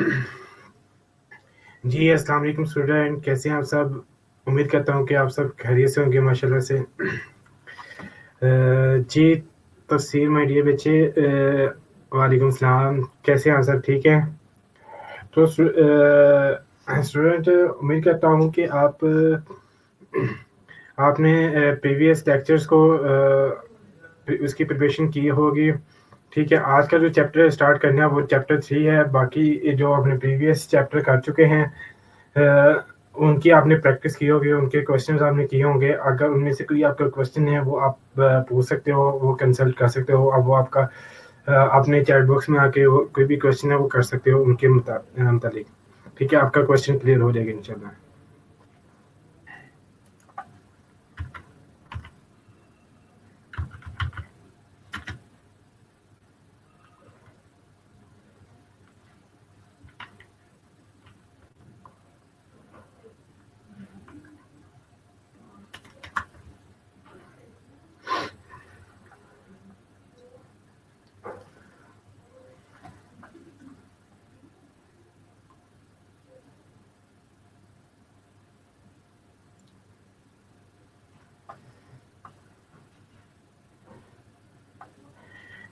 जी, अस्सलाम वालेकुम स्टूडेंट, कैसे हैं आप सब? उम्मीद करता हूँ कि आप सब खैरियत से होंगे माशाल्लाह से। जी, तफसीर माय डियर बच्चे, वालेकुम सलाम, कैसे हैं आप सब, ठीक हैं? तो स्टूडेंट, उम्मीद करता हूँ कि आपने प्रीवियस लेक्चर्स को उसकी प्रिपरेशन की होगी, ठीक है? आज का जो चैप्टर स्टार्ट करना है वो चैप्टर 3 है, बाकी जो आपने प्रीवियस चैप्टर कर चुके हैं उनकी आपने प्रैक्टिस की होगी, उनके क्वेश्चंस आपने किए होंगे। अगर उनमें से कोई आपका क्वेश्चन है वो आप पूछ सकते हो, वो कंसल्ट कर सकते हो। अब वो आपका अपने चैट बॉक्स में आके वो कोई भी क्वेश्चन है वो कर सकते हो उनके मुतालिक, ठीक है? आपका क्वेश्चन क्लियर हो जाएगा इंशाल्लाह।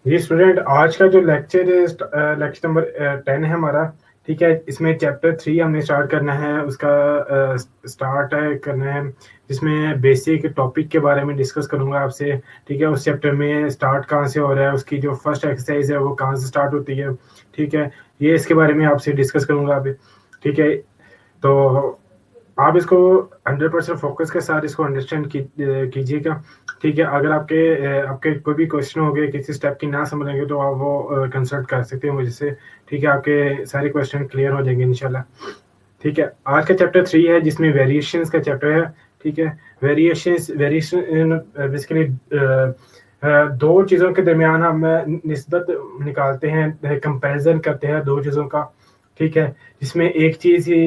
जी स्टूडेंट, आज का जो लेक्चर है लेक्चर नंबर 10 है हमारा, ठीक है? इसमें चैप्टर 3 हमने स्टार्ट करना है, उसका स्टार्ट है करना है, जिसमें बेसिक टॉपिक के बारे में डिस्कस करूंगा आपसे, ठीक है? उस चैप्टर में स्टार्ट कहाँ से हो रहा है, उसकी जो फर्स्ट एक्सरसाइज है वो कहाँ से स्टार्ट होती है, ठीक है? ये इसके बारे में आपसे डिस्कस करूंगा अभी, ठीक है? तो आप इसको 100% फोकस के साथ इसको अंडरस्टैंड कीजिएगा, ठीक है? अगर आपके कोई भी क्वेश्चन हो गए, किसी स्टेप की ना समझ आएंगे तो आप वो कंसल्ट कर सकते हैं मुझसे, ठीक है? आपके सारे क्वेश्चन क्लियर हो जाएंगे इंशाल्लाह, ठीक है? आज का चैप्टर 3 है जिसमें वेरिएशंस का चैप्टर है, ठीक है? वेरिएशन बेसिकली दो चीज़ों के दरमियान हम निस्बत निकालते हैं, कंपैरिजन करते हैं दो चीज़ों का, ठीक है? जिसमें एक चीज़ ही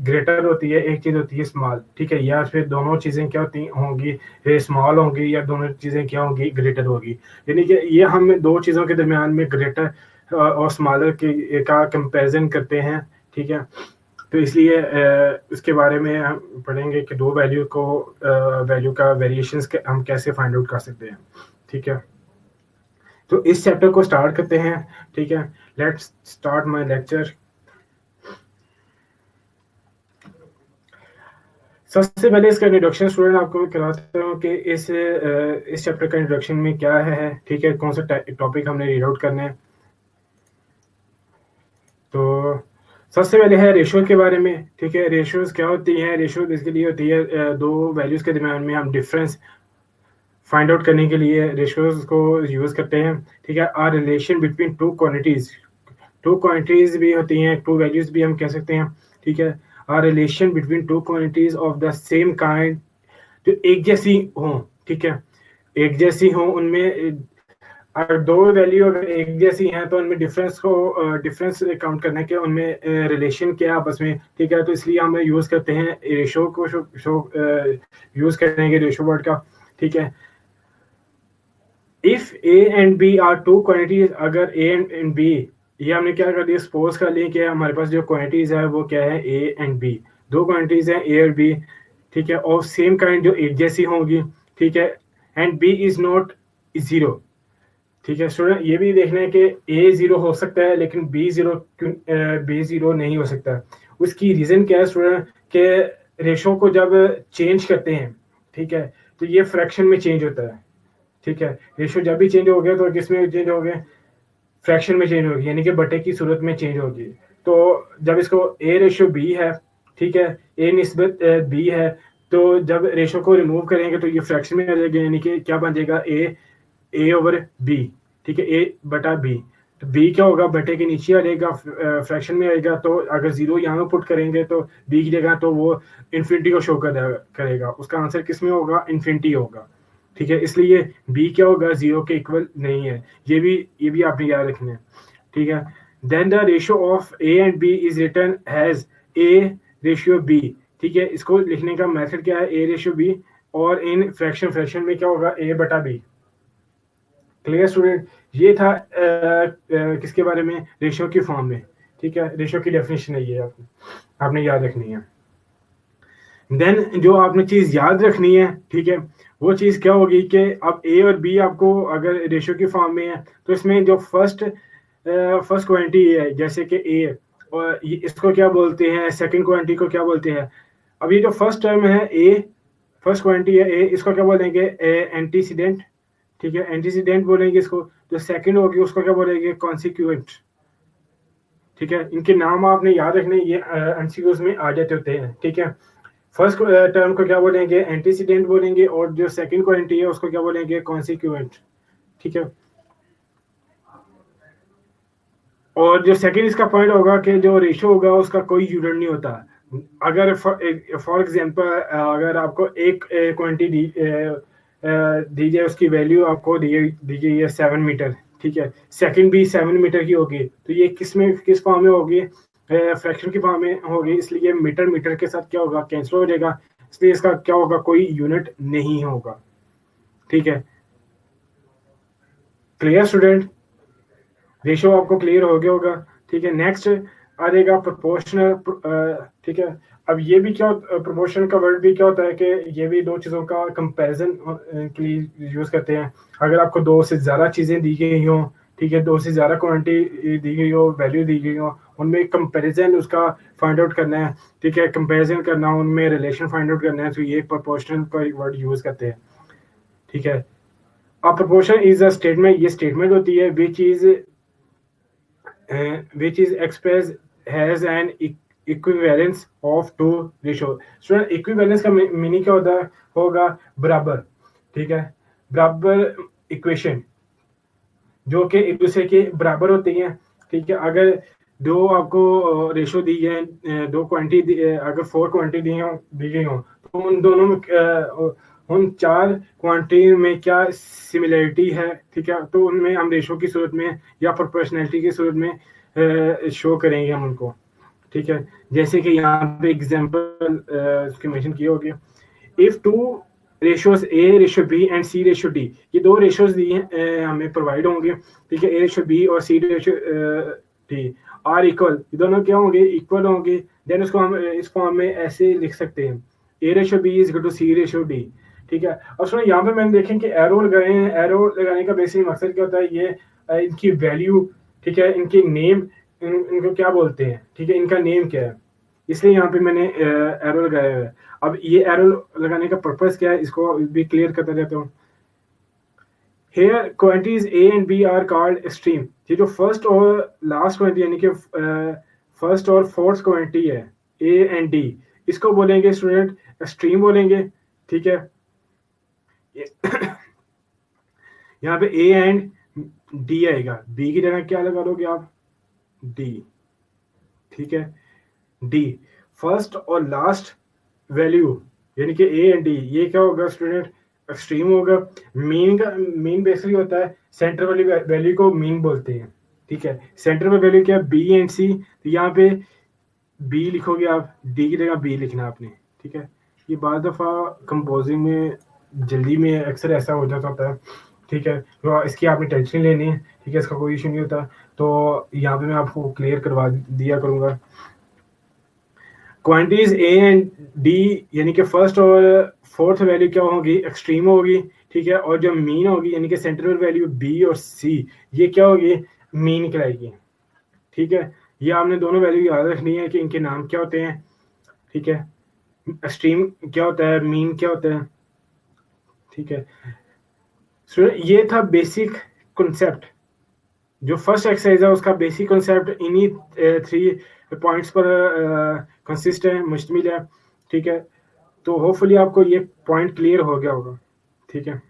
ग्रेटर होती है, एक चीज़ होती है स्मॉल, ठीक है? या फिर दोनों चीज़ें क्या होती होंगी, स्मॉल होंगी, या दोनों चीज़ें क्या होंगी, ग्रेटर होगी। यानी कि ये हम दो चीज़ों के दरमियान में ग्रेटर और स्मॉलर का कंपैरिजन करते हैं, ठीक है? तो इसलिए उसके बारे में हम पढ़ेंगे कि दो वैल्यू का वेरिएशंस हम कैसे फाइंड आउट कर सकते हैं, ठीक है? तो इस चैप्टर को स्टार्ट करते हैं, ठीक है? Let's start my lecture. सबसे पहले इसका इंट्रोडक्शन स्टूडेंट आपको मैं कराता हूँ कि इस चैप्टर का इंट्रोडक्शन में क्या है, ठीक है? कौन सा टॉपिक हमने रीड आउट करना है। तो सबसे पहले है रेशियो के बारे में, ठीक है? रेशियोज क्या होती हैं? रेशियो बेसिकली होती है दो वैल्यूज के दरमियान में हम डिफरेंस फाइंड आउट करने के लिए रेशियोज को यूज करते हैं, ठीक है? Are relation between two quantities भी होती हैं, टू वैल्यूज भी हम कह सकते हैं, ठीक है? Are relation between two quantities of the same kind, जो एक जैसी हो, ठीक है? एक जैसी हो उनमें, अगर दो वैल्यू अगर एक जैसी हैं तो उनमें डिफरेंस काउंट करने के उनमें रिलेशन क्या है आपस में, ठीक है? तो इसलिए हम यूज करते हैं रेशो को, यूज करेंगे रेशो वर्ड का, ठीक है? If A and B are two quantities, अगर ए एंड बी, ये हमने क्या कर दिया, सपोज कर लिया कि हमारे पास जो क्वांटिटीज है वो क्या है, ए एंड बी, दो क्वांटिटीज हैं ए और बी, ठीक है? और सेम काइंड जो एक जैसी होंगी, ठीक है? And B is not zero, ठीक है स्टूडेंट? ये भी देखना है कि ए जीरो हो सकता है लेकिन बी जीरो नहीं हो सकता। उसकी रीजन क्या है स्टूडेंट? के रेशो को जब चेंज करते हैं, ठीक है, तो ये फ्रैक्शन में चेंज होता है, ठीक है? रेशो जब भी चेंज हो गया तो किसमें चेंज हो गया? फ्रैक्शन में चेंज होगी, यानी कि बटे की सूरत में चेंज होगी। तो जब इसको ए रेशो बी है, ठीक है, ए निस्बत बी है, तो जब रेशो को रिमूव करेंगे तो ये फ्रैक्शन में आ जाएगा, यानी कि क्या बन जाएगा, ए ओवर बी, ठीक है? ए बटा बी, तो बी क्या होगा, बटे के नीचे आ जाएगा, फ्रैक्शन में आएगा। तो अगर जीरो यहाँ पुट करेंगे तो बी की जगह तो वो इन्फिनिटी को शो करेगा, उसका आंसर किस में होगा, इन्फिनिटी होगा, ठीक है? इसलिए बी क्या होगा, जीरो के इक्वल नहीं है। ये भी आपने याद रखना है, ठीक है? Then the ratio of A and B is written as A ratio B, ठीक है? इसको लिखने का मेथड क्या है, ए रेशियो बी, और इन फ्रैक्शन में क्या होगा, ए बटा बी। Clear student? ये था किसके बारे में, रेशियो की फॉर्म में, ठीक है, रेशियो की डेफिनेशन है ये, आपने याद रखनी है। देन जो आपने चीज़ याद रखनी है, ठीक है, वो चीज़ क्या होगी कि अब ए और बी आपको अगर रेशियो की फॉर्म में है, तो इसमें जो फर्स्ट क्वांटिटी है, जैसे कि ए, और इसको क्या बोलते हैं, सेकंड क्वांटिटी को क्या बोलते हैं। अब ये जो फर्स्ट टर्म है ए, फर्स्ट क्वांटिटी है ए, इसको क्या बोलेंगे, एंटीसीडेंट, ठीक है, एंटीसीडेंट बोलेंगे इसको। जो सेकंड होगी उसको क्या बोलेंगे, कॉन्सिक्वेंट, ठीक है। इनके नाम आपने याद रखने, ये एमसीक्यूज में आ जाते होते हैं, ठीक है। फर्स्ट टर्म को क्या बोलेंगे, एंटीसीडेंट बोलेंगे, और जो सेकंड क्वांटिटी है उसको क्या बोलेंगे, कॉन्सिक्वेंट, ठीक है। और जो सेकंड इसका पॉइंट होगा कि जो रेशियो होगा उसका कोई यूनिट नहीं होता। अगर फॉर एग्जांपल अगर आपको एक क्वांटिटी दी जाए, उसकी वैल्यू आपको दी गई है 7 मीटर, ठीक है, सेकंड भी 7 मीटर की होगी, तो ये किस फॉर्म में होगी, फ्रैक्शन की फॉर्म में होगी, इसलिए मीटर मीटर के साथ क्या होगा, कैंसिल हो जाएगा, इसलिए इसका क्या होगा, कोई यूनिट नहीं होगा, ठीक है। क्लियर स्टूडेंट, रेशियो आपको क्लियर हो गया होगा, ठीक है। नेक्स्ट आ जाएगा प्रोपोर्शनल, ठीक है। अब ये भी क्या, प्रोपोर्शन का वर्ड भी क्या होता है कि ये भी दो चीज़ों का कंपैरिजन के लिए यूज़ करते हैं। अगर आपको दो से ज़्यादा चीज़ें दी गई हों, ठीक है, दो से ज़्यादा क्वांटिटी दी गई हो, वैल्यू दी गई हो, उनमें कंपैरिजन उसका फाइंड आउट करना है, ठीक है, कंपैरिजन करना, उनमें रिलेशन फाइंड आउट करना है, तो ये प्रोपोर्शनल का एक वर्ड यूज़ करते हैं, ठीक है। अब प्रोपोर्शन इज अ स्टेटमेंट, ये स्टेटमेंट होती है which is expressed has an equivalence of two ratio। Student equivalence का मीनिंग क्या होता है, होगा बराबर, ठीक है, बराबर इक्वेशन जो कि एक दूसरे के बराबर होती हैं, ठीक है। अगर दो आपको रेशो दी है, दो क्वांटिटी, अगर 4 क्वांटिटी दी गई हो, तो उन दोनों में उन 4 क्वांटिटी में क्या सिमिलरिटी है, ठीक है, तो उनमें हम रेशो की सूरत में या प्रोपोर्शनैलिटी की सूरत में शो करेंगे हम उनको, ठीक है। जैसे कि यहाँ पे एग्जांपल उसके मेंशन किए होंगे, if two ratios A ratio B and C ratio D, ये दो रेशियोज दिए हमें प्रोवाइड होंगे, ठीक है, ए रेशियो बी और सी रेशियो डी आर इक्वल, ये दोनों क्या होंगे, इक्वल होंगे। देन उसको हम इस फॉर्म में ऐसे लिख सकते हैं, A ratio B is equal to C ratio D, ठीक है। और सुनो यहाँ पे मैंने देखें कि एरो लगाए हैं, एरो लगाने का बेसिक मकसद क्या होता है, ये इनकी वैल्यू, ठीक है, इनकी नेम, इनको क्या बोलते हैं, ठीक है, इनका नेम क्या है, इसलिए यहाँ पे मैंने एरो लगाया है। अब ये एरो लगाने का पर्पस क्या है, इसको भी क्लियर करता रहता हूँ। Here quantities A and B are called extreme, ये जो फर्स्ट और लास्ट क्वांटिटी यानी कि फर्स्ट और फोर्थ क्वांटिटी है ए एंड डी, इसको बोलेंगे स्टूडेंट एक्सट्रीम बोलेंगे, ठीक है। यहाँ पे ए एंड डी आएगा, बी की जगह क्या लगा दोगे आप, डी, ठीक है, डी फर्स्ट और लास्ट वैल्यू यानी कि ए एंड डी, ये क्या होगा स्टूडेंट, एक्सट्रीम होगा। मीन का मीन बेसिकली होता है सेंटर वाली वैल्यू को मीन बोलते हैं, ठीक है। सेंटर में वैल्यू क्या है, बी एंड सी, तो यहाँ पे बी लिखोगे आप, डी की जगह बी लिखना आपने, ठीक है। ये बाद दफ़ा कंपोजिंग में जल्दी में अक्सर ऐसा हो जाता होता है, ठीक है, तो इसकी आपने टेंशन लेनी है, ठीक है, इसका कोई इशू नहीं होता, तो यहाँ पे मैं आपको क्लियर करवा दिया करूँगा। क्वांटिटीज ए एंड डी यानी कि फर्स्ट और फोर्थ वैल्यू क्या होगी, एक्सट्रीम होगी, ठीक है, और जो मीन होगी यानी कि सेंट्रल वैल्यू बी और सी, ये क्या होगी, मीन कहलाएगी, ठीक है। ये आपने दोनों वैल्यू याद रखनी है कि इनके नाम क्या होते हैं, ठीक है, एक्सट्रीम क्या होता है, मीन क्या होता है, ठीक है। सो ये था बेसिक कॉन्सेप्ट, जो फर्स्ट एक्सरसाइज है उसका बेसिक कॉन्सेप्ट इन्हीं 3 पॉइंट्स पर कंसिस्ट है, मुश्तमिल है, ठीक है। तो होपफुली आपको ये पॉइंट क्लियर हो गया होगा, ठीक है।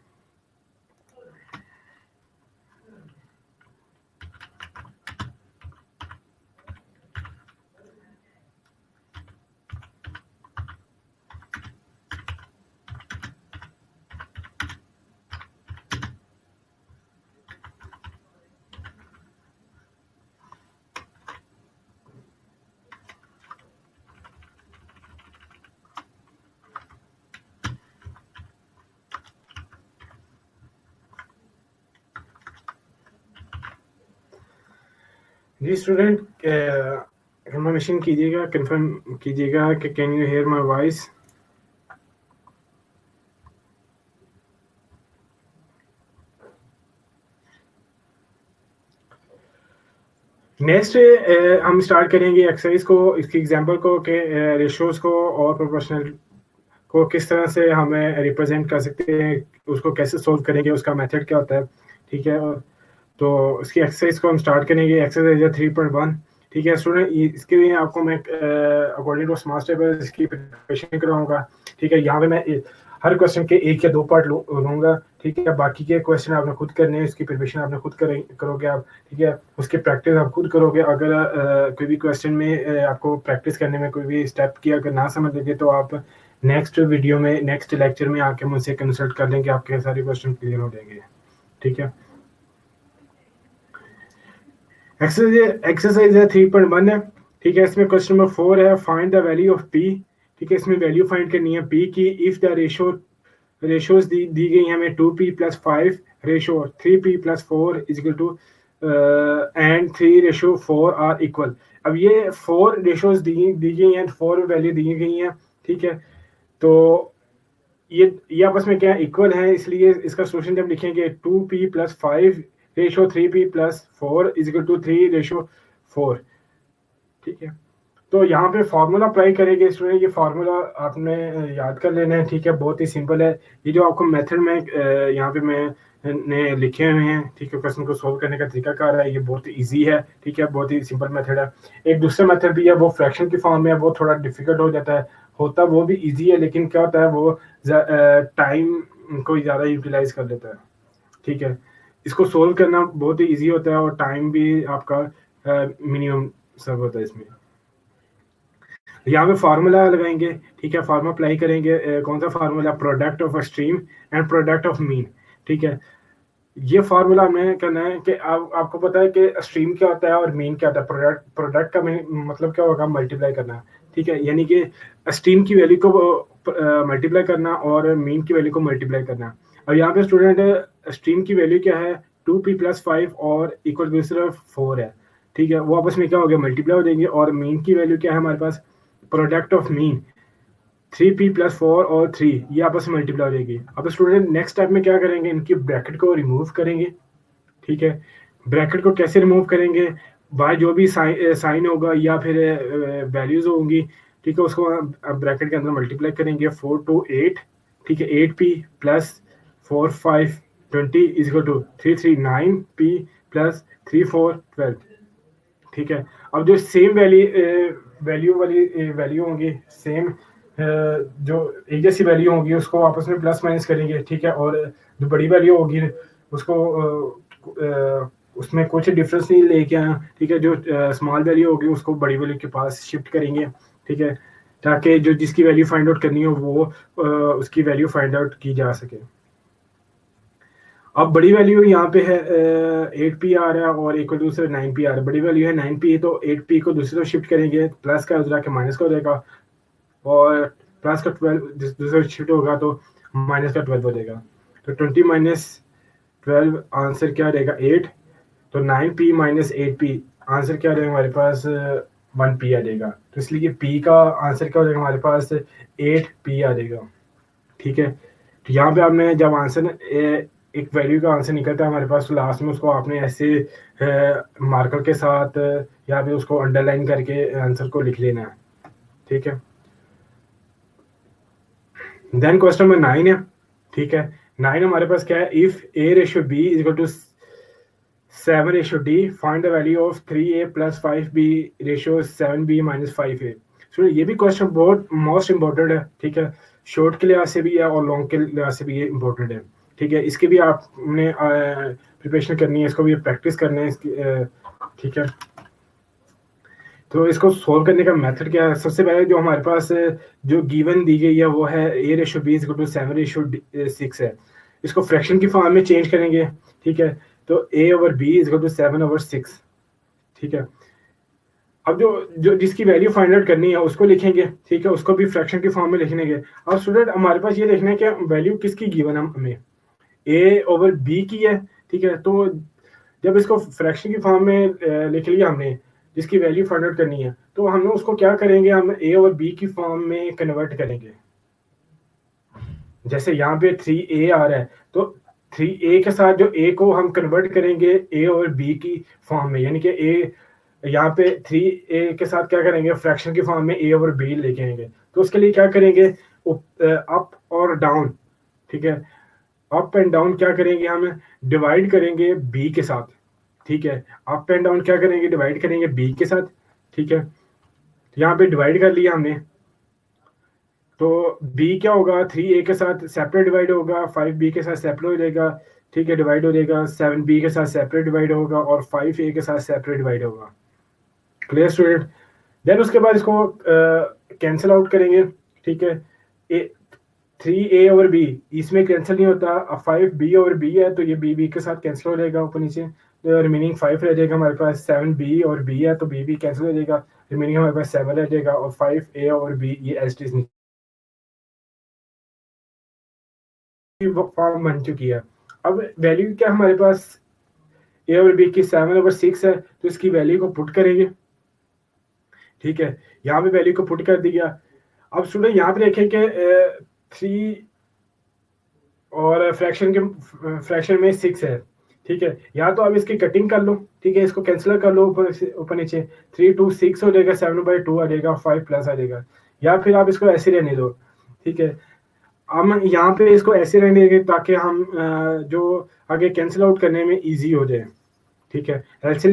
जी स्टूडेंट, कंफर्मेशन कीजिएगा, कंफर्म कीजिएगा कि can you hear my voice. Next हम स्टार्ट करेंगे एक्सरसाइज को, इसकी एग्जांपल को कि रेशियोज को और प्रोपोर्शनल को किस तरह से हमें रिप्रेजेंट कर सकते हैं, उसको कैसे सोल्व करेंगे, उसका मेथड क्या होता है। ठीक है, तो इसकी एक्सरसाइज को हम स्टार्ट करेंगे। एक्सरसाइज 3.1। ठीक है स्टूडेंट, इसके लिए आपको मैं अकॉर्डिंग टू स्मार्ट स्टेप इसकी प्रिपरेशन कराऊंगा। ठीक है, यहाँ पे मैं हर क्वेश्चन के 1 या 2 पार्ट लूंगा। ठीक है, बाकी के क्वेश्चन आपने खुद करने हैं, इसकी प्रिपरेशन आपने खुद करोगे आप। ठीक है, उसकी प्रैक्टिस आप खुद करोगे। अगर कोई भी क्वेश्चन में आपको प्रैक्टिस करने में कोई भी स्टेप की अगर ना समझ लगे तो आप नेक्स्ट वीडियो में, नेक्स्ट लेक्चर में आके मुझसे कंसल्ट कर लेंगे, आपके सारे क्वेश्चन क्लियर हो जाएंगे। ठीक है, एक्सरसाइज है 3.1 है। ठीक है, इसमें क्वेश्चन नंबर 4 है, find the value of P. ठीक है, इसमें वैल्यू फाइंड करनी है पी की इफ द रेशोज दी गई है हमें 2p + 5 ratio 3p + 4 is equal to and 3:4 are equal. अब ये 4 रेशोज दी गई हैं, 4 वैल्यू दी गई हैं। ठीक है, तो ये आपस में क्या इक्वल है, इसलिए इसका सोल्यूशन जब लिखेंगे 2p + 5 ratio 3p + 4 is equal to 3:4। ठीक है, तो यहाँ पे फार्मूला अप्लाई करेंगे स्टूडेंट। ये फार्मूला आपने याद कर लेना है। ठीक है, बहुत ही सिंपल है। ये जो आपको मेथड में यहाँ पे मैंने लिखे हुए हैं, ठीक है, क्वेश्चन को सोल्व करने का तरीका कार है, ये बहुत इजी है। ठीक है, बहुत ही सिंपल मेथड है। एक दूसरा मेथड भी है, वो फ्रैक्शन की फॉर्म में है, वो थोड़ा डिफिकल्ट हो जाता है, होता वो भी इजी है, लेकिन क्या होता है वो टाइम को ज़्यादा यूटिलाइज कर लेता है। ठीक है, इसको सोल्व करना बहुत ही ईजी होता है और टाइम भी आपका मिनिमम सब होता है इसमें। यहाँ पे फार्मूला लगाएंगे। ठीक है, फार्मूला अप्लाई करेंगे। कौन सा formula? Product of stream and product of mean. ठीक है, ये फार्मूला हमें करना है कि आपको पता है कि स्ट्रीम क्या होता है और मीन क्या होता है। प्रोडक्ट का मतलब क्या होगा? मल्टीप्लाई करना। ठीक है, यानी कि स्ट्रीम की वैल्यू को मल्टीप्लाई करना और मीन की वैल्यू को मल्टीप्लाई करना। अब यहाँ पे स्टूडेंट स्ट्रीम की वैल्यू क्या है? 2p + 5 और इक्वल टू सिर्फ 4 है। ठीक है, वो आपस में क्या हो गया? मल्टीप्लाई हो जाएंगे। और मीन की वैल्यू क्या है हमारे पास? प्रोडक्ट ऑफ मीन 3p + 4 और 3, ये आपस में मल्टीप्लाई हो जाएगी। अब स्टूडेंट नेक्स्ट स्टेप में क्या करेंगे? इनकी ब्रैकेट को रिमूव करेंगे। ठीक है, ब्रैकेट को कैसे रिमूव करेंगे? बाय जो भी साइन होगा या फिर वैल्यूज होंगी, ठीक है, उसको ब्रैकेट के अंदर मल्टीप्लाई करेंगे। 4 to 8। ठीक है, 8p + 4 5 20 is equal to 3 3 9p + 3 4 12। ठीक है, अब जो सेम वैल्यू होंगी, सेम जो एक जैसी वैल्यू होगी उसको आपस में प्लस माइनस करेंगे। ठीक है, और जो बड़ी वैल्यू होगी उसको उसमें कुछ डिफरेंस नहीं लेके आए। ठीक है, जो स्मॉल वैल्यू होगी उसको बड़ी वैल्यू के पास शिफ्ट करेंगे। ठीक है, ताकि जो जिसकी वैल्यू फाइंड आउट करनी हो वो उसकी वैल्यू फाइंड आउट की जा सके। अब बड़ी वैल्यू यहाँ पे है 8p आ रहा है और इक्वल टू से 9p आ रहा है। बड़ी वैल्यू है 9p, तो 8p को दूसरी तरफ शिफ्ट करेंगे, प्लस का उधर के माइनस का हो जाएगा, और प्लस का 12 दूसरी शिफ्ट होगा तो माइनस का 12 हो जाएगा। तो 20 - 12 आंसर क्या रहेगा? 8। तो 9p - 8p आंसर क्या रहेगा हमारे पास? 1p आ जाएगा। तो इसलिए p का आंसर क्या हो जाएगा हमारे पास? 8p आ जाएगा। ठीक है, तो यहाँ पे आपने जब आंसर एक वैल्यू का आंसर निकलता है हमारे पास, तो लास्ट में उसको आपने ऐसे मार्कर के साथ या फिर उसको अंडरलाइन करके आंसर को लिख लेना है। ठीक है, देन क्वेश्चन नंबर 9 है। ठीक है, 9 हमारे पास क्या है? If a/b is equal to 7/d, find the value of 3a + 5b ratio 7b - 5a। So ये भी क्वेश्चन बहुत मोस्ट इंपॉर्टेंट है। ठीक है, शॉर्ट के लिहाज से भी है और लॉन्ग के लिहाज से भी ये इंपॉर्टेंट है। ठीक है, इसकी भी आपने प्रिपरेशन करनी है, इसको भी प्रैक्टिस करना है इसकी। ठीक है, तो इसको सोल्व करने का मेथड क्या है? सबसे पहले जो हमारे पास जो गिवन दी गई है वो है a/b = 7/6 है। इसको फ्रैक्शन की फॉर्म में चेंज करेंगे। ठीक है, तो a/b = 7/6। ठीक है, अब जो जो जिसकी वैल्यू फाइंड आउट करनी है उसको लिखेंगे। ठीक है, उसको भी फ्रैक्शन की फॉर्म में लिखेंगे। अब स्टूडेंट हमारे पास ये देखना है कि वैल्यू किसकी गिवन है हमें? a/b की है। ठीक है, तो जब इसको फ्रैक्शन की फॉर्म में लिख लिया हमने, जिसकी वैल्यू फाइंड आउट करनी है, तो हम उसको क्या करेंगे, हम ए और बी की फॉर्म में कन्वर्ट करेंगे। जैसे यहाँ पे 3a आ रहा है, तो 3a के साथ जो a को हम कन्वर्ट करेंगे a और b की फॉर्म में, यानी कि a यहाँ पे 3a के साथ क्या करेंगे, फ्रैक्शन की फॉर्म में a और b लेके आएंगे। तो उसके लिए क्या करेंगे, अप और डाउन, ठीक है, अप एंड डाउन क्या करेंगे, हम डिवाइड करेंगे b के साथ, ठीक है, अप एंड डाउन क्या करेंगे, डिवाइड करेंगे b के साथ, ठीक है। तो यहाँ पे डिवाइड कर लिया हमने, तो b क्या होगा, 3a के साथ सेपरेट डिवाइड होगा, 5b के साथ सेपरेट हो जाएगा, ठीक है, डिवाइड हो जाएगा, 7b के साथ सेपरेट डिवाइड होगा और 5a के साथ सेपरेट डिवाइड होगा। Clear student? देन उसके बाद इसको कैंसिल आउट करेंगे, ठीक है, 3a और b इसमें कैंसिल नहीं होता, अब 5b और b है तो ये b के साथ कैंसिल हो जाएगा ऊपर नीचे, तो रिमेनिंग 5 रह जाएगा हमारे पास, 7b और b है तो b कैंसिल हो जाएगा, रिमेनिंग हमारे पास 7 रह जाएगा, और 5a और b ये एज इट इज फॉर्म बन चुकी है। अब वैल्यू क्या हमारे पास, ए और बी की 7/6 है, तो इसकी वैल्यू को पुट करेंगे, ठीक है, यहाँ पे वैल्यू को पुट कर दिया। अब स्टूडेंट यहाँ पे देखें कि 3 और फ्रैक्शन में 6 है, ठीक है, या तो आप इसकी कटिंग कर लो, ठीक है, इसको कैंसिल कर लो ऊपर नीचे, 3 2 6 हो जाएगा, 7/2 आ जाएगा, 5 प्लस आ जाएगा, या फिर आप इसको ऐसे रहने दो, ठीक है। हम यहाँ पे इसको ऐसे रहने देंगे ताकि हम जो आगे कैंसिल आउट करने में इजी हो जाए, ठीक है, एलसीएम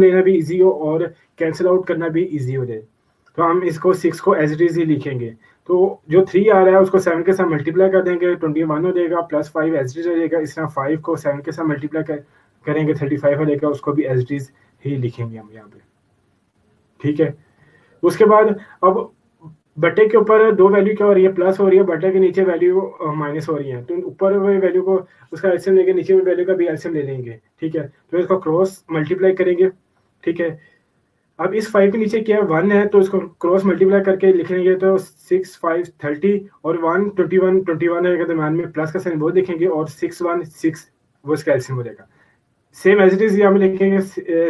लेना भी इजी हो और कैंसिल आउट करना भी इजी हो जाए। तो हम इसको 6 को एज इट इज ही लिखेंगे, तो जो 3 आ रहा है उसको 7 के साथ मल्टीप्लाई कर देंगे, 21 हो जाएगा, प्लस 5 एज इट इज हो जाएगा, इस तरह 5 को 7 के साथ मल्टीप्लाई करेंगे, 35 हो जाएगा, उसको भी एज इट इज ही लिखेंगे हम यहाँ पे, ठीक है। उसके बाद अब बटे के ऊपर दो वैल्यू क्या हो रही है, प्लस हो रही है, बटे के नीचे वैल्यू माइनस हो रही है, तो ऊपर वैल्यू को उसका एलसीएम लेंगे, नीचे वैल्यू का भी एलसीएम ले लेंगे, ठीक है, तो इसको क्रॉस मल्टीप्लाई करेंगे, ठीक है। अब इस 5 के नीचे क्या 1 है, तो इसको क्रॉस मल्टीप्लाई करके लिखेंगे, तो 6 5 30 और 1 21 है, दरम्यान में प्लस का साइन वो देखेंगे, और 6 1 6 वो इसका एलसीएम हो जाएगा। सेम एज इट इज यहाँ पे लिखेंगे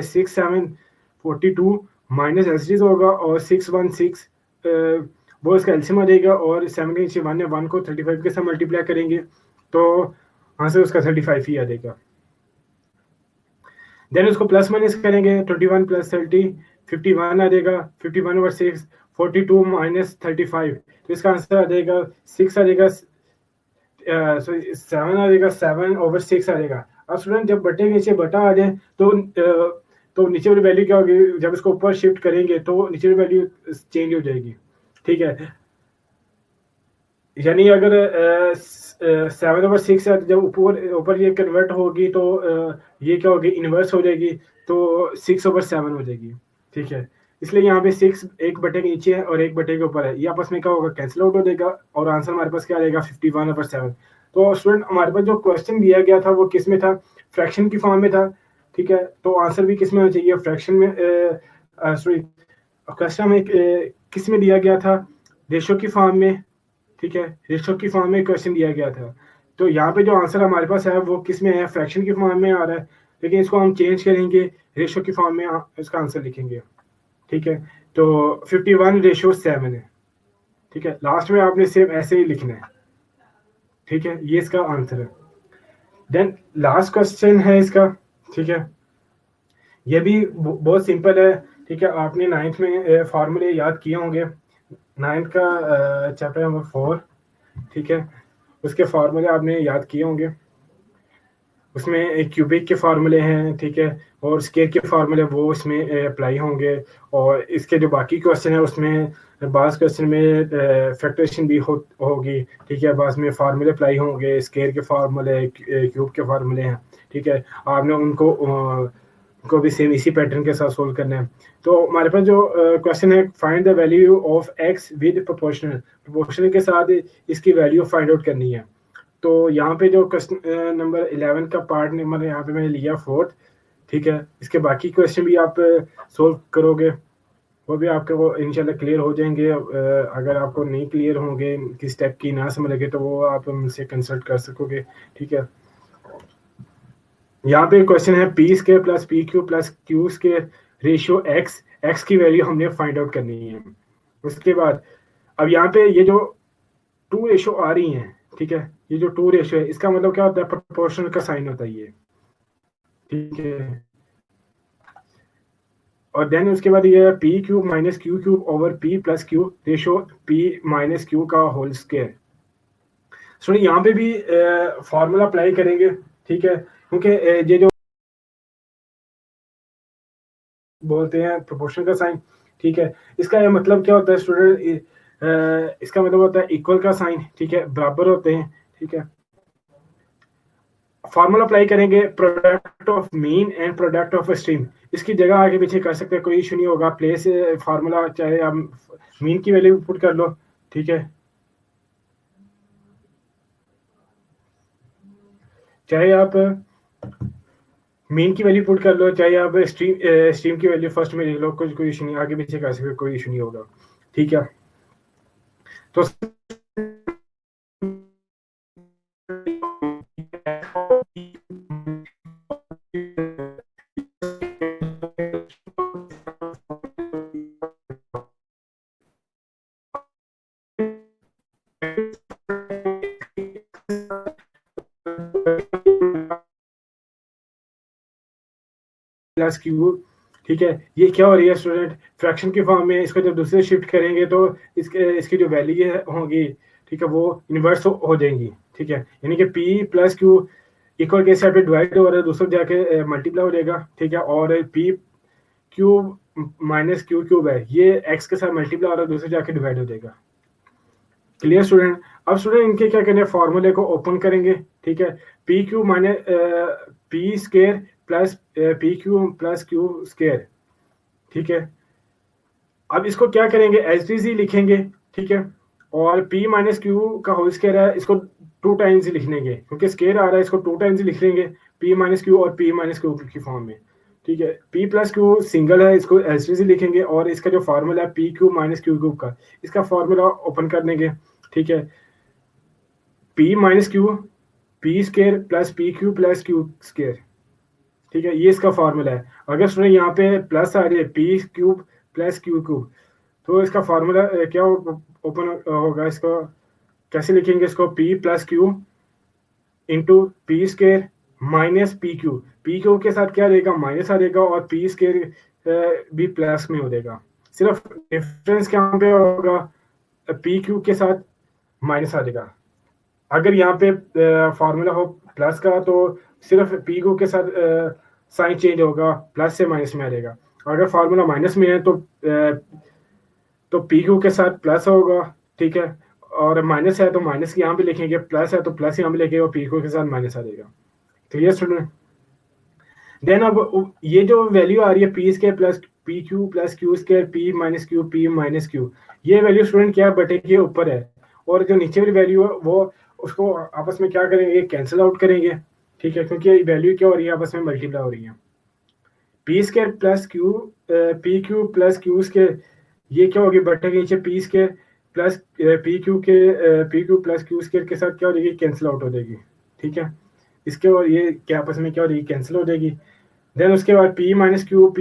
6 7 42 माइनस एज इट इज होगा, और 6 1 6 वो इसका एलसीएम आ जाएगा, और 7 के नीचे 1 है, 1 को 35 के साथ मल्टीप्लाई करेंगे, तो वहाँ से उसका 35 ही आ जाएगा। देन उसको प्लस माइनस करेंगे, 21 प्लस 30 51 आ जाएगा, 51/6 42 माइनस 35, तो इसका आंसर आ जाएगा 6 आ जाएगा, 7 आ जाएगा, 7/6 आ जाएगा। अब स्टूडेंट जब बटे के नीचे बटा आ जाए तो नीचे वाली वैल्यू क्या होगी, जब इसको ऊपर शिफ्ट करेंगे तो नीचे वाली वैल्यू चेंज हो जाएगी, ठीक है, यानी अगर 7/6 है, जब ऊपर ये कन्वर्ट होगी तो ये क्या होगी, इनवर्स हो जाएगी, तो 6/7 हो जाएगी, ठीक है। इसलिए यहाँ पे 6 एक बटे के नीचे है और एक बटे के ऊपर है, ये आपस में क्या होगा, कैंसिल आउट हो जाएगा, और आंसर हमारे पास क्या आ जाएगा, 51/7। तो स्टूडेंट हमारे पास जो क्वेश्चन दिया गया था वो किस में था, फ्रैक्शन की फॉर्म में था, ठीक है, तो आंसर भी किस में होना चाहिए, फ्रैक्शन में, सॉरी, क्वेश्चन हमें किस में दिया गया था, रेशो की फॉर्म में, ठीक है, रेशो की फॉर्म में क्वेश्चन दिया गया था, तो यहाँ पे जो आंसर हमारे पास है वो किस में है, फ्रैक्शन की फॉर्म में आ रहा है, लेकिन इसको हम चेंज करेंगे, रेशो की फॉर्म में इसका आंसर लिखेंगे, ठीक है। तो 51/7 है, ठीक है, लास्ट में आपने सेम ऐसे ही लिखना है, ठीक है, ये इसका आंसर है। देन लास्ट क्वेश्चन है इसका, ठीक है, ये भी बहुत सिंपल है, ठीक है, आपने 9th में फार्मूले याद किए होंगे, 9th का चैप्टर नंबर 4, ठीक है, उसके फार्मूले आपने याद किए होंगे, उसमें एक क्यूबिक के फार्मूले हैं, ठीक है, और स्केयर के फार्मूले वो इसमें अप्लाई होंगे, और इसके जो बाकी क्वेश्चन है उसमें बाज़ क्वेश्चन में फैक्टरेशन भी होगी, ठीक है, बाज़ में फार्मूले अप्लाई होंगे, स्केयर के फार्मूले, क्यूब के फार्मूले हैं, ठीक है, आपने उनको को भी सेम इसी पैटर्न के साथ सोल्व करना है। तो हमारे पास जो क्वेश्चन है, find the value of x with proportional के साथ इसकी वैल्यू फाइंड आउट करनी है। तो यहाँ पे जो क्वेश्चन नंबर 11 का पार्ट नंबर यहाँ पे मैंने लिया 4th, ठीक है, इसके बाकी क्वेश्चन भी आप सोल्व करोगे, वो भी आपके वो इंशाल्लाह क्लियर हो जाएंगे। अगर आपको नहीं क्लियर होंगे, किस स्टेप की ना समझ लगे, तो वो आप मुझसे कंसल्ट कर सकोगे, ठीक है। यहाँ पे क्वेश्चन है P square plus P Q plus Q square ratio x, x की वैल्यू हमने फाइंड आउट करनी है। उसके बाद अब यहाँ पे ये जो टू रेशियो आ रही हैं, ठीक है, ये जो टू रेशियो है इसका मतलब क्या होता है, प्रोपोर्शनल का साइन होता है ये, ठीक है। और देन उसके बाद ये P cube minus Q cube over P plus Q ratio P minus Q का होल स्क्वायर। सुनिए यहाँ पे भी फॉर्मूला अप्लाई करेंगे, ठीक है, क्योंकि ये जो बोलते हैं प्रोपोर्शन का साइन, ठीक है, इसका ये मतलब क्या होता है स्टूडेंट, इसका मतलब होता है इक्वल का साइन, ठीक है, बराबर होते हैं, ठीक है। फॉर्मूला अप्लाई करेंगे product of mean and product of stream, इसकी जगह आगे पीछे कर सकते हैं, कोई इशू नहीं होगा। प्लेस फार्मूला चाहे आप मीन की वैल्यू पुट कर लो, ठीक है, चाहे आप मीन की वैल्यू पुट कर लो, चाहे आप स्ट्रीम की वैल्यू फर्स्ट में लिख लो, कुछ कोई इशू नहीं, आगे पीछे कर सकते, कोई इशू नहीं होगा, ठीक है। तो प्लस क्यू, ठीक है, ये क्या हो रही है स्टूडेंट, फ्रैक्शन की फॉर्म में, इसको जब दूसरे शिफ्ट करेंगे तो इसकी जो वैल्यू होंगी, ठीक है, वो इन्वर्स हो जाएंगी, ठीक है, यानी कि पी प्लस क्यू इक्वल के हिसाब से डिवाइड हो रहा है, दूसरे जाके मल्टीप्लाई हो जाएगा, ठीक है, और P cube minus Q cube है, ये एक्स के साथ मल्टीप्लाई हो रहा है, दूसरे जाके डिवाइड हो जाएगा। Clear student. अब स्टूडेंट इनके क्या करें, फॉर्मूले को ओपन करेंगे, ठीक है, P Q minus P square plus P Q plus Q square, ठीक है। अब इसको क्या करेंगे, एच डी सी लिखेंगे, ठीक है, और p माइनस क्यू का होल स्केयर है, इसको टू टाइम्स ही लिख लेंगे, क्योंकि स्केयर आ रहा है, इसको टू टाइम्स ही लिख लेंगे, p माइनस क्यू और p माइनस क्यू की फॉर्म में, ठीक है। p प्लस क्यू सिंगल है, इसको एच डी सी लिखेंगे, और इसका जो फार्मूला है P Q minus Q cube का, इसका फार्मूला ओपन कर देंगे, ठीक है, p minus Q P square plus P Q plus Q square, ठीक है, ये इसका फार्मूला है। अगर स्टूडेंट यहाँ पे प्लस आ रही है P cube plus Q cube, तो इसका फार्मूला क्या ओपन होगा, इसको कैसे लिखेंगे, इसको P plus Q into P square minus P Q के साथ क्या रहेगा, माइनस आ जाएगा, और पी स्केयर भी प्लस में हो जाएगा, सिर्फ डिफरेंस क्या पे होगा, पी क्यू के साथ माइनस आ जाएगा। अगर यहाँ पे फार्मूला हो प्लस का, तो सिर्फ पी क्यू के साथ साइन चेंज होगा, प्लस से माइनस में आ जाएगा। अगर फार्मूला माइनस में है तो पी क्यू के साथ प्लस होगा, ठीक है, और माइनस है तो माइनस यहाँ पे लिखेंगे, प्लस है तो प्लस यहाँ पे लिखेंगे, और पी क्यू के साथ माइनस आ जाएगा। Clear student. देन अब ये जो वैल्यू आ रही है P square plus Q square P minus Q, ये वैल्यू स्टूडेंट क्या बटे के ऊपर है, और जो नीचे वाली वैल्यू है वो उसको आपस में क्या करेंगे, कैंसिल आउट करेंगे, ठीक है, क्योंकि वैल्यू क्या हो रही है, आपस में मल्टीप्लाई हो रही है। P square plus Q P Q plus Q square, ये क्या होगी, बटे के नीचे P square plus P Q plus Q square के साथ क्या हो जाएगी, कैंसिल आउट हो जाएगी, ठीक है। इसके और ये क्या आपस में क्या हो जाएगी, कैंसिल हो जाएगी। देन उसके बाद पी माइनस क्यू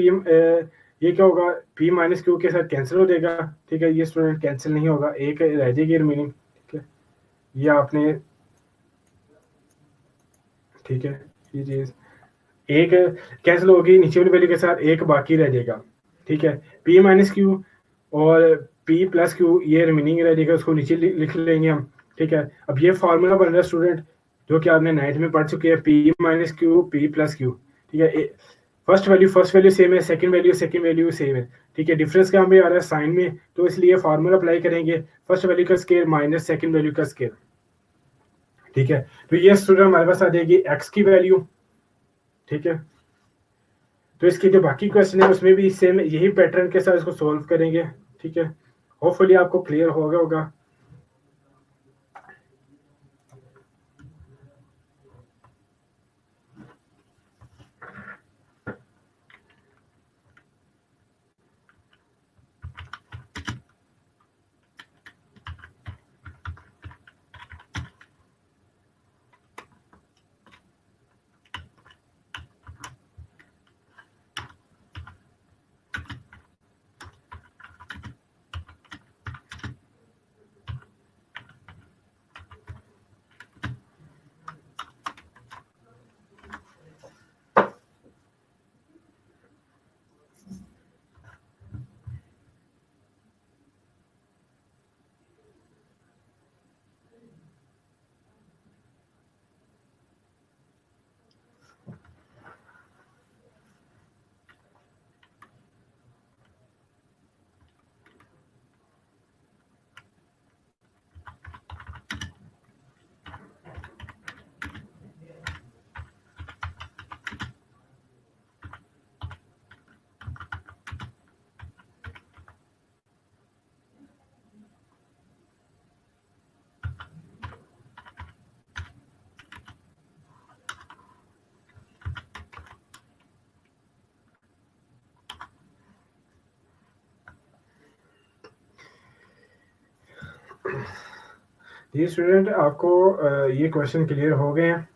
ये क्या होगा, पी माइनस क्यू के साथ कैंसिल हो जाएगा, ठीक है, ये स्टूडेंट कैंसिल नहीं होगा, एक रह जाएगी रिमेनिंग, ठीक है, ये आपने, ठीक है, ये चीज एक कैंसिल होगी, नीचे वाली वैल्यू के साथ एक बाकी रह जाएगा, ठीक है, पी माइनस क्यू और पी प्लस क्यू ये रिमेनिंग रह जाएगा, उसको नीचे लिख लेंगे हम, ठीक है। अब ये फार्मूला बन रहा है स्टूडेंट, जो कि आपने नाइन्थ में पढ़ चुके हैं, P minus Q P plus Q, ठीक है, फर्स्ट वैल्यू सेम है, सेकंड वैल्यू सेम है, ठीक है, डिफरेंस क्या हमें आ रहा है साइन में, तो इसलिए फार्मूला अप्लाई करेंगे, फर्स्ट वैल्यू का स्केयर माइनस सेकंड वैल्यू का स्केयर, ठीक है। तो ये स्टूडेंट हमारे पास आ जाएगी एक्स की वैल्यू, ठीक है। तो इसके जो बाकी क्वेश्चन है उसमें भी सेम यही पैटर्न के साथ इसको सॉल्व करेंगे, ठीक है, होपफुली आपको क्लियर होगा। जी स्टूडेंट, आपको ये क्वेश्चन क्लियर हो गए हैं?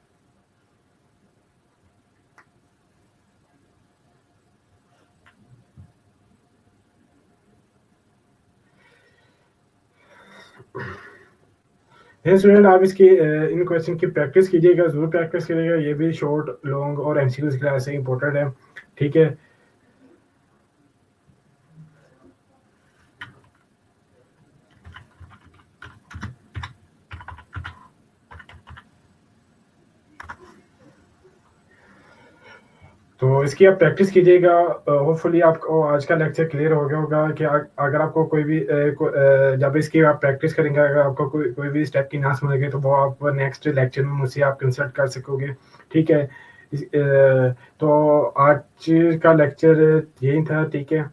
है स्टूडेंट, आप इसकी इन क्वेश्चन की प्रैक्टिस कीजिएगा, ज़रूर प्रैक्टिस करिएगा। ये भी शॉर्ट, लॉन्ग और एमसीक्यूज क्लास से इंपॉर्टेंट है, ठीक है। तो इसकी आप प्रैक्टिस कीजिएगा। होपफुली आपको आज का लेक्चर क्लियर हो गया होगा कि अगर आपको कोई भी जब इसकी आप प्रैक्टिस करेंगे, अगर आपको कोई भी स्टेप की ना समझ गए तो वो आप नेक्स्ट लेक्चर में मुझसे आप कंसल्ट कर सकोगे, ठीक है। तो आज का लेक्चर यही था, ठीक है।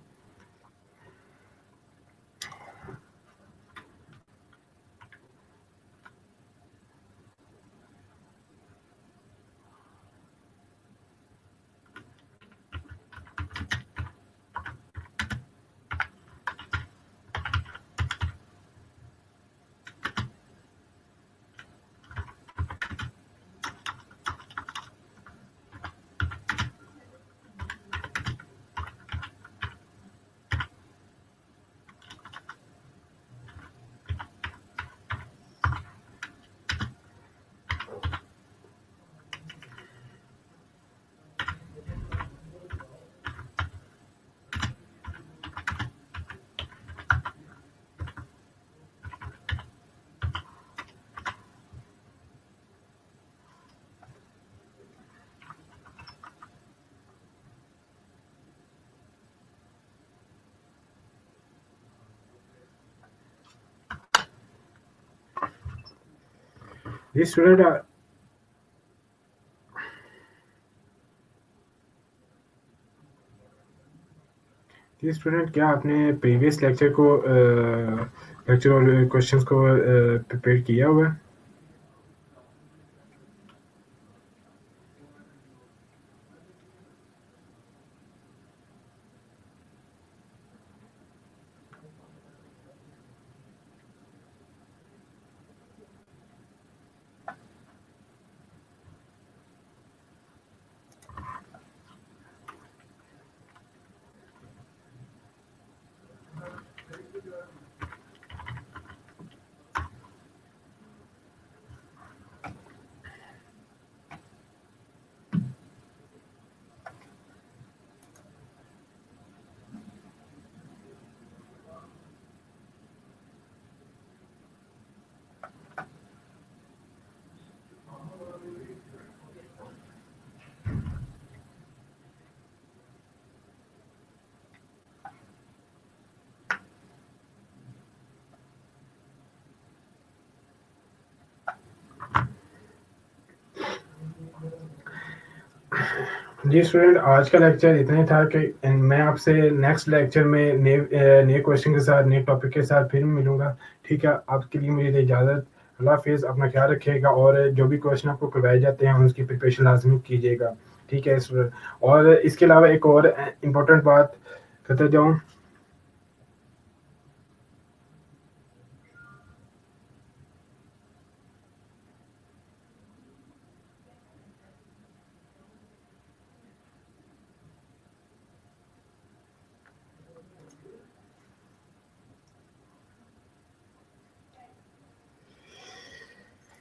जी स्टूडेंट, जी स्टूडेंट, क्या आपने प्रीवियस लेक्चर और क्वेश्चंस को प्रिपेयर किया हुआ है? जी स्टूडेंट, आज का लेक्चर इतना ही था कि मैं आपसे नेक्स्ट लेक्चर में नए क्वेश्चन के साथ, नए टॉपिक के साथ फिर मिलूंगा, ठीक है। आपके लिए मुझे इजाज़त। अल्लाह हाफिज़, अपना ख्याल रखिएगा और जो भी क्वेश्चन आपको करवाए जाते हैं उसकी प्रिपरेशन लाजमी कीजिएगा, ठीक है स्टूडेंट। और इसके अलावा एक और इम्पोर्टेंट बात करते जाऊँ।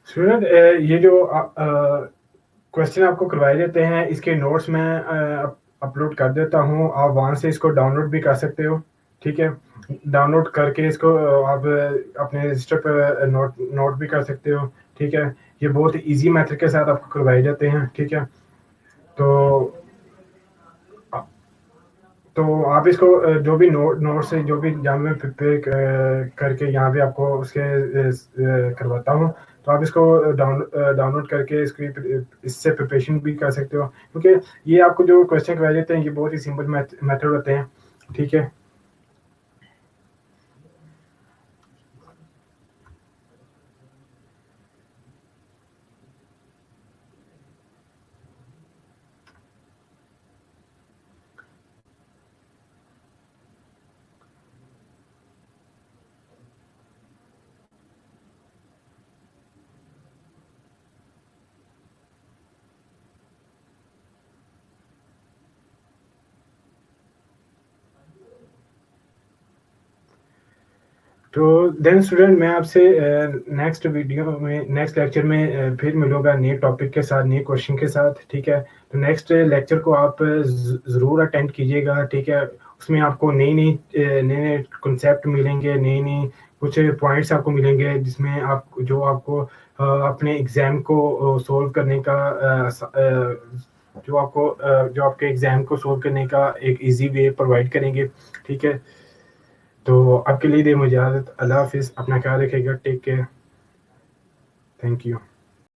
स्टूडेंट, ये जो क्वेश्चन आपको करवाए देते हैं, इसके नोट्स मैं अपलोड कर देता हूँ। आप वहाँ से इसको डाउनलोड भी कर सकते हो, ठीक है। डाउनलोड करके इसको आप अपने रजिस्टर पर नोट नोट भी कर सकते हो, ठीक है। ये बहुत इजी मेथड के साथ आपको करवाए जाते हैं, ठीक है। तो तो आप इसको जो भी नोट से जो भी जहाँ मैं प्रिपेयर करके यहाँ पे आपको उसके करवाता हूँ, तो आप इसको डाउनलोड करके इसकी इससे प्रिपरेशन भी कर सकते हो, क्योंकि ये आपको जो क्वेश्चन करवाए जाते हैं ये बहुत ही सिंपल मेथड होते हैं, ठीक है। तो देन स्टूडेंट मैं आपसे नेक्स्ट वीडियो में नेक्स्ट लेक्चर में फिर मिलूंगा नए टॉपिक के साथ, नए क्वेश्चन के साथ, ठीक है। तो नेक्स्ट लेक्चर को आप ज़रूर अटेंड कीजिएगा, ठीक है। उसमें आपको नई नई नए कॉन्सेप्ट मिलेंगे, नई नई कुछ पॉइंट्स आपको मिलेंगे जिसमें आप जो आपको अपने एग्ज़ाम को सॉल्व करने का जो आपके एग्ज़ाम को सॉल्व करने का एक इजी वे प्रोवाइड करेंगे, ठीक है। तो आपके लिए दे मुझे इजाज़त। अल्लाह हाफ़िज़, अपना ख्याल रखिएगा, टेक केयर, थैंक यू।